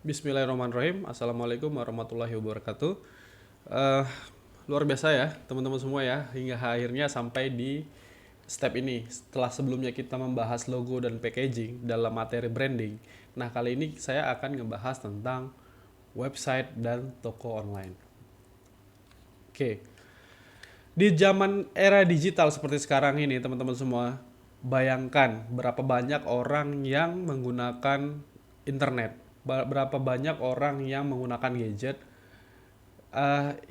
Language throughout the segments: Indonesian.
Bismillahirrahmanirrahim. Assalamualaikum warahmatullahi wabarakatuh. Eh, Luar biasa ya teman-teman semua ya, hingga akhirnya sampai di step ini. Setelah sebelumnya kita membahas logo dan packaging dalam materi branding. Nah, kali ini saya akan ngebahas tentang website dan toko online. Oke, di zaman era digital seperti sekarang ini teman-teman semua, bayangkan berapa banyak orang yang menggunakan internet, berapa banyak orang yang menggunakan gadget.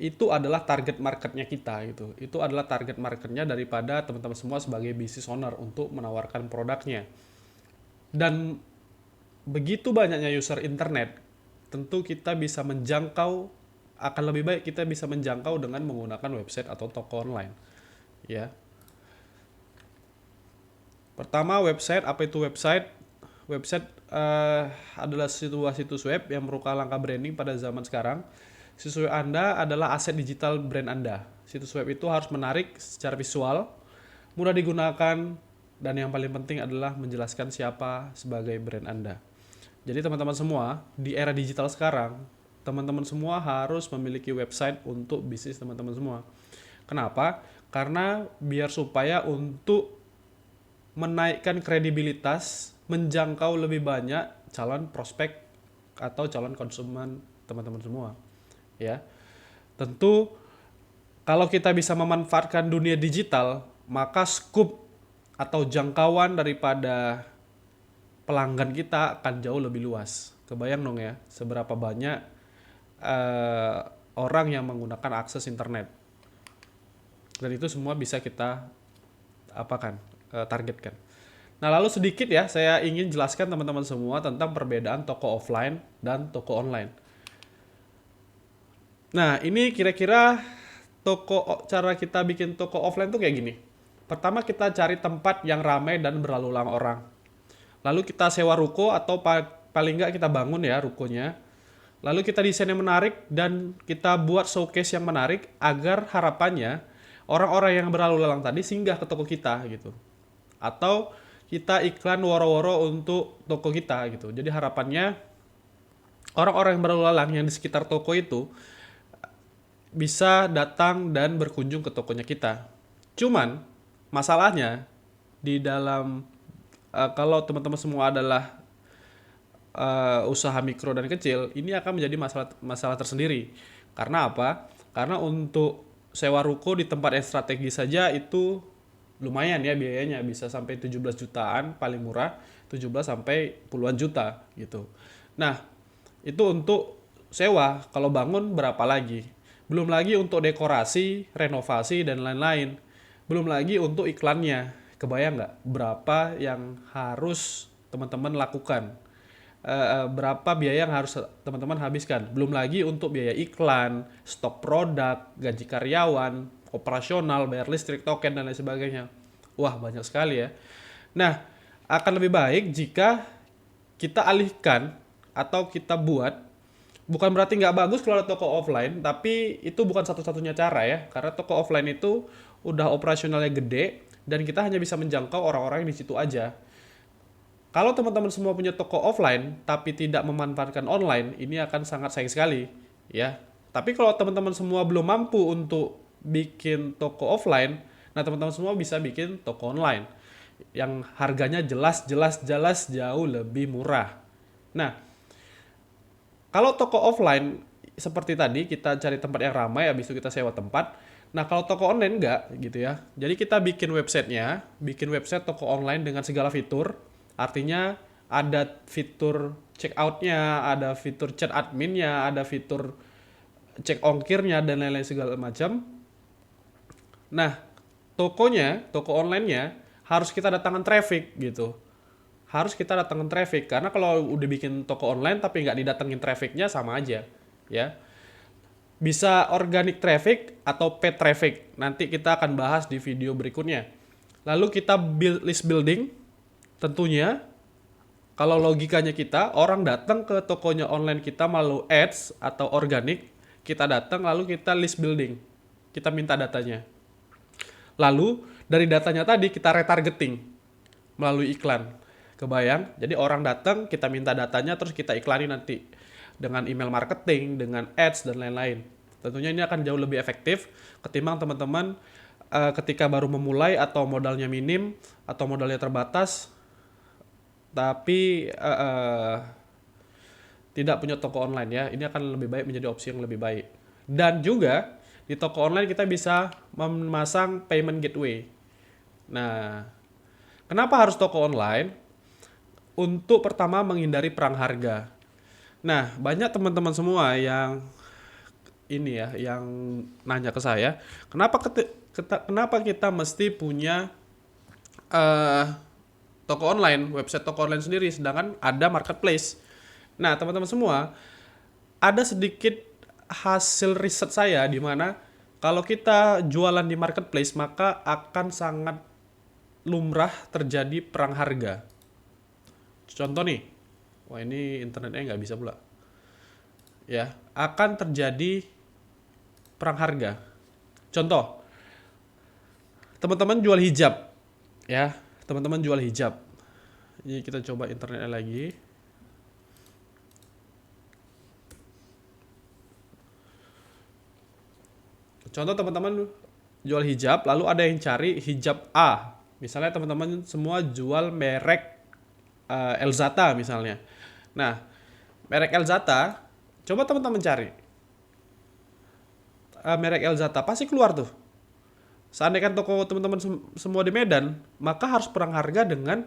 Itu adalah target marketnya kita gitu. Itu adalah target marketnya daripada teman-teman semua sebagai business owner untuk menawarkan produknya. Dan begitu banyaknya user internet, tentu kita bisa menjangkau, akan lebih baik kita bisa menjangkau dengan menggunakan website atau toko online. Ya, pertama website. Apa itu website? Website adalah sebuah situs web yang merupakan langkah branding pada zaman sekarang. Situs web Anda adalah aset digital brand Anda. Situs web itu harus menarik secara visual, mudah digunakan, dan yang paling penting adalah menjelaskan siapa sebagai brand Anda. Jadi teman-teman semua, di era digital sekarang, teman-teman semua harus memiliki website untuk bisnis teman-teman semua. Kenapa? Karena biar supaya untuk menaikkan kredibilitas, menjangkau lebih banyak calon prospek atau calon konsumen teman-teman semua. Ya, tentu kalau kita bisa memanfaatkan dunia digital, maka skup atau jangkauan daripada pelanggan kita akan jauh lebih luas. Kebayang dong ya, seberapa banyak eh, orang yang menggunakan akses internet. Dan itu semua bisa kita apakan, targetkan. Nah, lalu sedikit ya, saya ingin jelaskan teman-teman semua tentang perbedaan toko offline dan toko online. Nah, ini kira-kira cara kita bikin toko offline tuh kayak gini. Pertama, kita cari tempat yang ramai dan berlalu lalang orang. Lalu kita sewa ruko atau paling nggak kita bangun ya rukonya. Lalu kita desain yang menarik dan kita buat showcase yang menarik agar harapannya orang-orang yang berlalu lalang tadi singgah ke toko kita gitu. Atau kita iklan woro-woro untuk toko kita gitu. Jadi harapannya orang-orang yang berlalu lalang yang di sekitar toko itu bisa datang dan berkunjung ke tokonya kita. Cuman masalahnya di dalam kalau teman-teman semua adalah usaha mikro dan kecil, ini akan menjadi masalah tersendiri. Karena apa? Karena untuk sewa ruko di tempat yang strategis saja itu lumayan ya biayanya, bisa sampai 17 jutaan paling murah, 17 sampai puluhan juta gitu. Nah, itu untuk sewa. Kalau bangun berapa lagi? Belum lagi untuk dekorasi, renovasi dan lain-lain. Belum lagi untuk iklannya. Kebayang nggak berapa yang harus teman-teman lakukan? Berapa biaya yang harus teman-teman habiskan? Belum lagi untuk biaya iklan, stok produk, gaji karyawan, operasional, bayar listrik, token dan lain sebagainya. Wah, banyak sekali ya. Nah, akan lebih baik jika kita alihkan atau kita buat, bukan berarti nggak bagus kalau ada toko offline, tapi itu bukan satu-satunya cara ya. Karena toko offline itu udah operasionalnya gede dan kita hanya bisa menjangkau orang-orang yang di situ aja. Kalau teman-teman semua punya toko offline tapi tidak memanfaatkan online, ini akan sangat sayang sekali, ya. Tapi kalau teman-teman semua belum mampu untuk bikin toko offline, nah teman-teman semua bisa bikin toko online yang harganya jelas jauh lebih murah. Nah, kalau toko offline seperti tadi kita cari tempat yang ramai, habis itu kita sewa tempat. Nah, kalau toko online enggak gitu ya. Jadi kita bikin websitenya, bikin website toko online dengan segala fitur. Artinya ada fitur checkoutnya, ada fitur chat adminnya, ada fitur cek ongkirnya dan lain-lain segala macam. Nah, toko onlinenya harus kita datangkan traffic gitu. Harus kita datangkan traffic karena kalau udah bikin toko online tapi nggak didatengin trafficnya sama aja, ya. Bisa organic traffic atau paid traffic. Nanti kita akan bahas di video berikutnya. Lalu kita build list building. Tentunya kalau logikanya kita, orang datang ke tokonya online kita melalui ads atau organic, kita datang lalu kita list building. Kita minta datanya. Lalu dari datanya tadi kita retargeting melalui iklan. Kebayang? Jadi orang datang, kita minta datanya terus kita iklanin nanti. dengan email marketing, dengan ads dan lain-lain. Tentunya ini akan jauh lebih efektif ketimbang teman-teman ketika baru memulai atau modalnya minim atau modalnya terbatas, tapi tidak punya toko online ya. Ini akan lebih baik menjadi opsi yang lebih baik. Dan juga di toko online kita bisa memasang payment gateway. Nah, kenapa harus toko online? Untuk pertama menghindari perang harga. Nah, banyak teman-teman semua yang ini ya, yang nanya ke saya, kenapa kita mesti punya eh, toko online, website toko online sendiri, sedangkan ada marketplace. Nah, teman-teman semua, ada sedikit hasil riset saya di mana kalau kita jualan di marketplace maka akan sangat lumrah terjadi perang harga. Contoh nih, wah ini internetnya nggak bisa pula. Ya, akan terjadi perang harga. Contoh, teman-teman jual hijab, ya, teman-teman jual hijab. Ini kita coba internetnya lagi. Contoh teman-teman jual hijab, lalu ada yang cari hijab A. Misalnya teman-teman semua jual merek Elzata misalnya. Nah, merek Elzata, coba teman-teman cari. Merek Elzata pasti keluar tuh. Seandainya toko teman-teman semua di Medan, maka harus perang harga dengan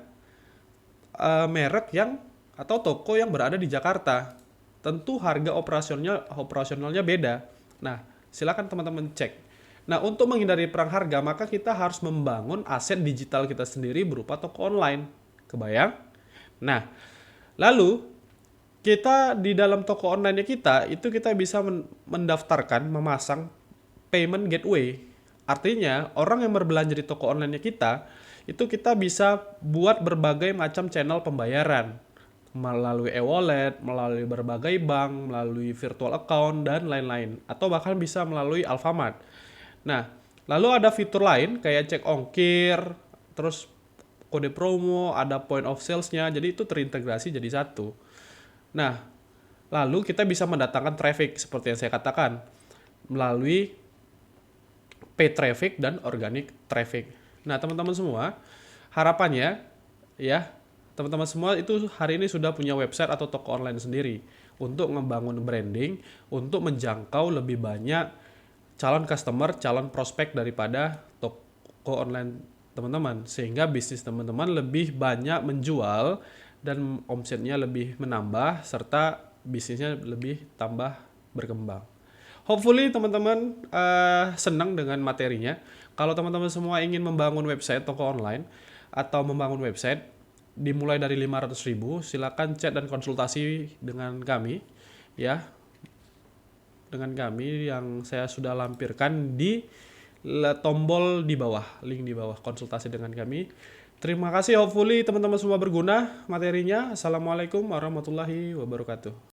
merek yang atau toko yang berada di Jakarta. Tentu harga operasionalnya beda. Nah, silakan teman-teman cek. Nah, untuk menghindari perang harga, maka kita harus membangun aset digital kita sendiri berupa toko online. Kebayang? Nah, lalu kita di dalam toko online kita itu kita bisa mendaftarkan, memasang payment gateway. Artinya, orang yang berbelanja di toko online kita, itu kita bisa buat berbagai macam channel pembayaran. Melalui e-wallet, melalui berbagai bank, melalui virtual account, dan lain-lain. Atau bahkan bisa melalui Alfamart. Nah, lalu ada fitur lain kayak cek ongkir, terus kode promo, ada point of sales-nya, jadi itu terintegrasi jadi satu. Nah, lalu kita bisa mendatangkan traffic seperti yang saya katakan melalui paid traffic dan organic traffic. Nah, teman-teman semua, harapannya ya, teman-teman semua itu hari ini sudah punya website atau toko online sendiri untuk membangun branding, untuk menjangkau lebih banyak calon customer, calon prospek daripada toko online teman-teman, sehingga bisnis teman-teman lebih banyak menjual dan omsetnya lebih menambah serta bisnisnya lebih tambah berkembang. Hopefully teman-teman senang dengan materinya. Kalau teman-teman semua ingin membangun website toko online atau membangun website dimulai dari 500.000, silakan chat dan konsultasi dengan kami ya. Dengan kami yang saya sudah lampirkan di tombol di bawah, link di bawah, konsultasi dengan kami. Terima kasih, hopefully teman-teman semua berguna materinya. Assalamualaikum warahmatullahi wabarakatuh.